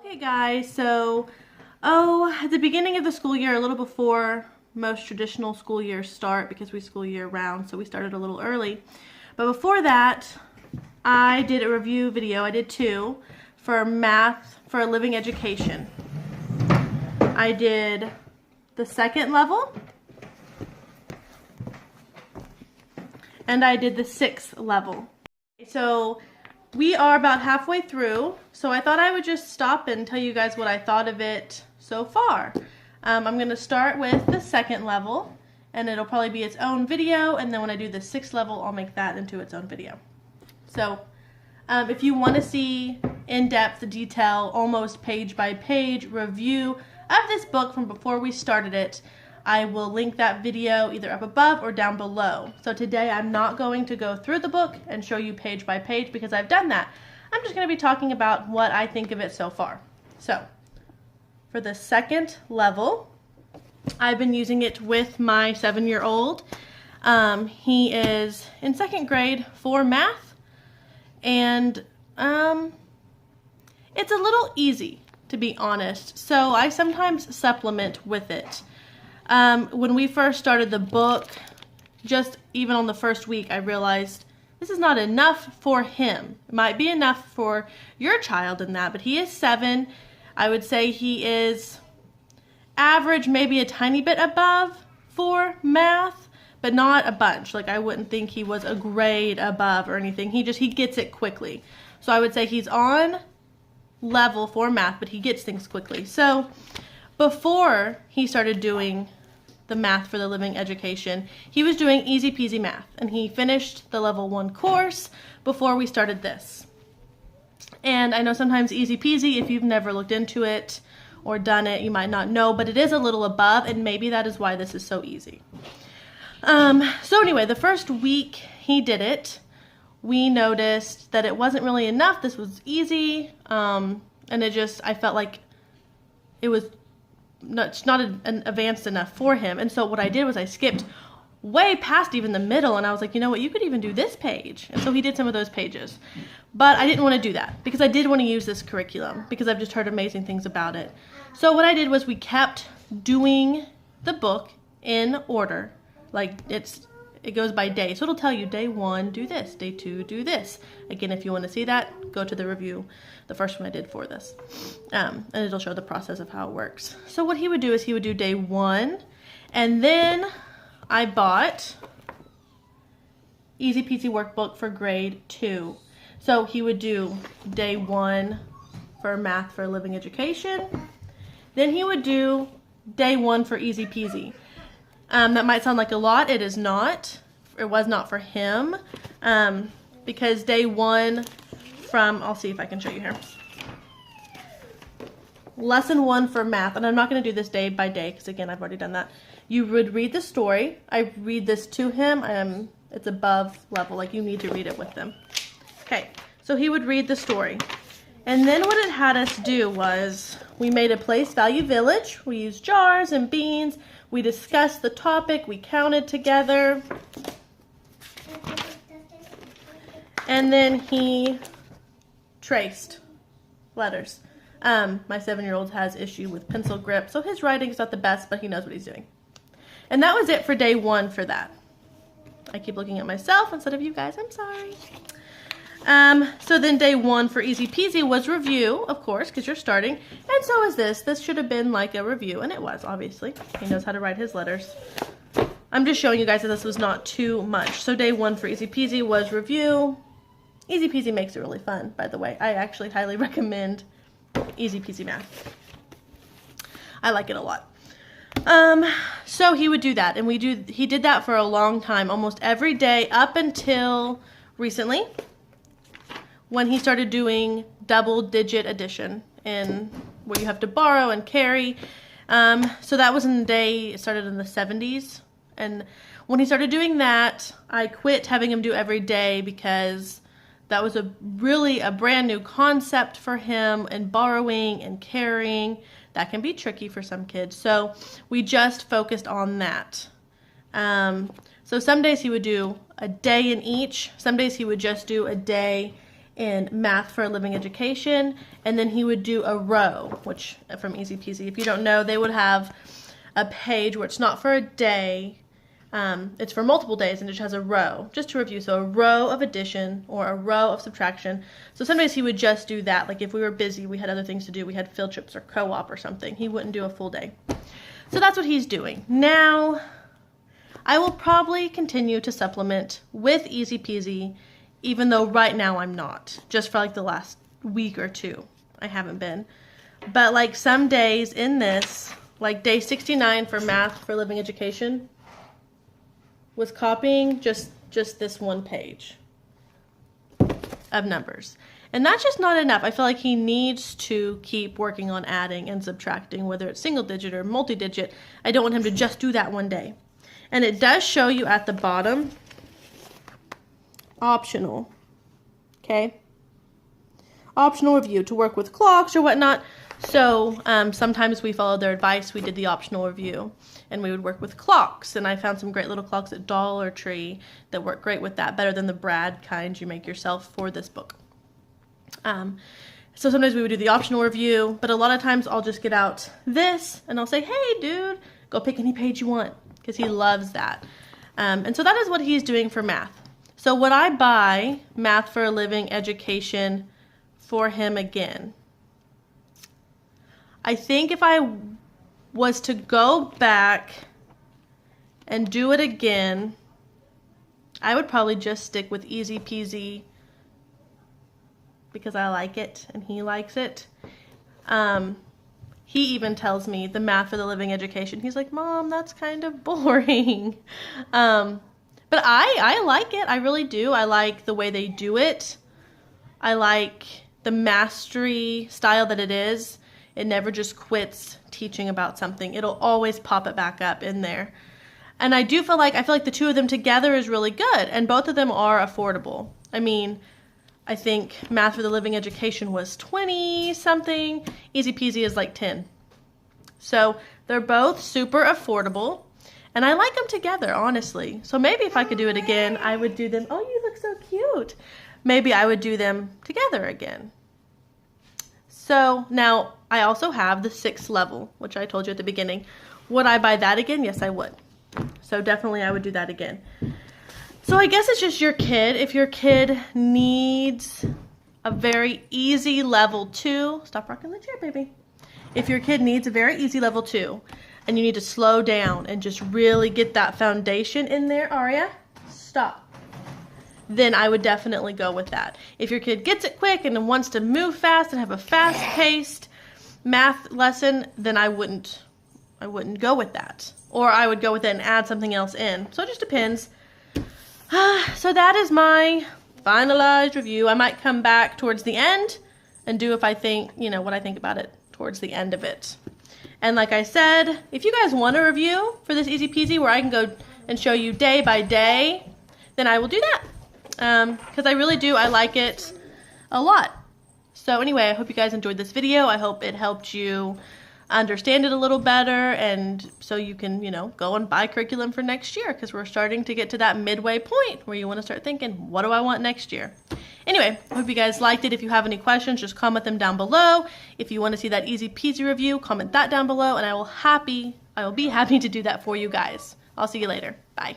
Hey guys, so at the beginning of the school year, a little before most traditional school years start, because we school year round, so we started a little early. But before that, I did a review video. I did two for Math for a Living Education. I did the second level, and I did the sixth level. So we are about halfway through, so I thought I would just stop and tell you guys what I thought of it so far. I'm going to start with the second level, and it'll probably be its own video, and then when I do the sixth level, I'll make that into its own video. So if you want to see in-depth detail, almost page-by-page review of this book from before we started it, I will link that video either up above or down below. So today I'm not going to go through the book and show you page by page because I've done that. I'm just going to be talking about what I think of it so far. So for the second level, I've been using it with my 7-year-old. He is in second grade for math, and it's a little easy, to be honest. So I sometimes supplement with it. When we first started the book, just even on the first week, I realized this is not enough for him. It might be enough for your child in that, but he is 7. I would say he is average, maybe a tiny bit above for math, but not a bunch. Like, I wouldn't think he was a grade above or anything. He gets it quickly. So I would say he's on level for math, but he gets things quickly. So before he started doing the Math for the Living Education, he was doing easy peasy math, and he finished the level 1 course before we started this. And I know sometimes easy peasy, if you've never looked into it or done it, you might not know, but it is a little above, and maybe that is why this is so easy. So anyway, the first week he did it, we noticed that it wasn't really enough. This was easy, and I felt like it was not advanced enough for him. And so what I did was I skipped way past even the middle, and I was like, you know what, you could even do this page. And so he did some of those pages. But I didn't want to do that because I did want to use this curriculum because I've just heard amazing things about it. So what I did was we kept doing the book in order. Like it goes by day. So it'll tell you day 1, do this, day 2, do this. Again, if you want to see that, go to the review, the first one I did for this. And it'll show the process of how it works. So what he would do is he would do day 1, and then I bought Easy Peasy Workbook for grade 2. So he would do day 1 for Math for a Living Education. Then he would do day 1 for Easy Peasy. That might sound like a lot. It is not. It was not for him. Because day 1 from, I'll see if I can show you here. Lesson 1 for math, and I'm not going to do this day by day because again, I've already done that. You would read the story. I read this to him. It's above level, like you need to read it with them. Okay, so he would read the story. And then what it had us do was we made a place value village. We used jars and beans. We discussed the topic. We counted together. And then he traced letters. My 7-year-old has issue with pencil grip, so his writing's not the best, but he knows what he's doing. And that was it for day 1 for that. I keep looking at myself instead of you guys. I'm sorry. So then day 1 for Easy Peasy was review, of course, because you're starting. And so is this. This should have been like a review, and it was, obviously. He knows how to write his letters. I'm just showing you guys that this was not too much. So day 1 for Easy Peasy was review. Easy Peasy makes it really fun, by the way. I actually highly recommend Easy Peasy Math. I like it a lot. So he would do that, and he did that for a long time, almost every day up until recently, when he started doing double-digit addition, in where you have to borrow and carry. So that was it started in the 70s, and when he started doing that, I quit having him do every day because that was really a brand new concept for him, and borrowing and carrying, that can be tricky for some kids. So we just focused on that. So some days he would do a day in each. Some days he would just do a day in Math for a Living Education, and then he would do a row, which from Easy Peasy, if you don't know, they would have a page where it's not for a day, it's for multiple days, and it just has a row, just to review. So a row of addition or a row of subtraction. So some days he would just do that, like if we were busy, we had other things to do, we had field trips or co-op or something, he wouldn't do a full day. So that's what he's doing. Now, I will probably continue to supplement with Easy Peasy, even though right now I'm not, just for like the last week or two, I haven't been. But like some days in this, like day 69 for Math for Living Education, was copying just this one page of numbers. And that's just not enough. I feel like he needs to keep working on adding and subtracting, whether it's single digit or multi-digit. I don't want him to just do that one day. And it does show you at the bottom, optional, okay? Optional review to work with clocks or whatnot. So sometimes we followed their advice. We did the optional review and we would work with clocks. And I found some great little clocks at Dollar Tree that work great with that, better than the Brad kind you make yourself for this book. So sometimes we would do the optional review, but a lot of times I'll just get out this and I'll say, hey dude, go pick any page you want, because he loves that. And so that is what he's doing for math. So would I buy Math for a Living Education for him again? I think if I was to go back and do it again, I would probably just stick with Easy Peasy because I like it and he likes it. He even tells me the Math for the Living Education. He's like, Mom, that's kind of boring. But I like it. I really do. I like the way they do it. I like the mastery style that it is. It never just quits teaching about something. It'll always pop it back up in there. And I feel like the two of them together is really good. And both of them are affordable. I mean, I think Math for the Living Education was 20 something. Easy Peasy is like 10. So they're both super affordable. And I like them together, honestly. So maybe if I could do it again, I would do them. Oh, you look so cute. Maybe I would do them together again. So now I also have the 6th level, which I told you at the beginning. Would I buy that again? Yes, I would. So definitely I would do that again. So I guess it's just your kid. If your kid needs a very easy level 2, stop rocking the chair, baby. If your kid needs a very easy level 2 and you need to slow down and just really get that foundation in there, Aria, stop. Then I would definitely go with that. If your kid gets it quick and wants to move fast and have a fast-paced math lesson, then I wouldn't go with that. Or I would go with it and add something else in. So it just depends. So that is my finalized review. I might come back towards the end and do if I think, what I think about it towards the end of it. And like I said, if you guys want a review for this Easy Peasy where I can go and show you day by day, then I will do that. Because I really do. I like it a lot. So anyway, I hope you guys enjoyed this video. I hope it helped you understand it a little better, and so you can, go and buy curriculum for next year, because we're starting to get to that midway point where you want to start thinking, what do I want next year? Anyway, I hope you guys liked it. If you have any questions, just comment them down below. If you want to see that Easy Peasy review, comment that down below, and I will be happy to do that for you guys. I'll see you later. Bye.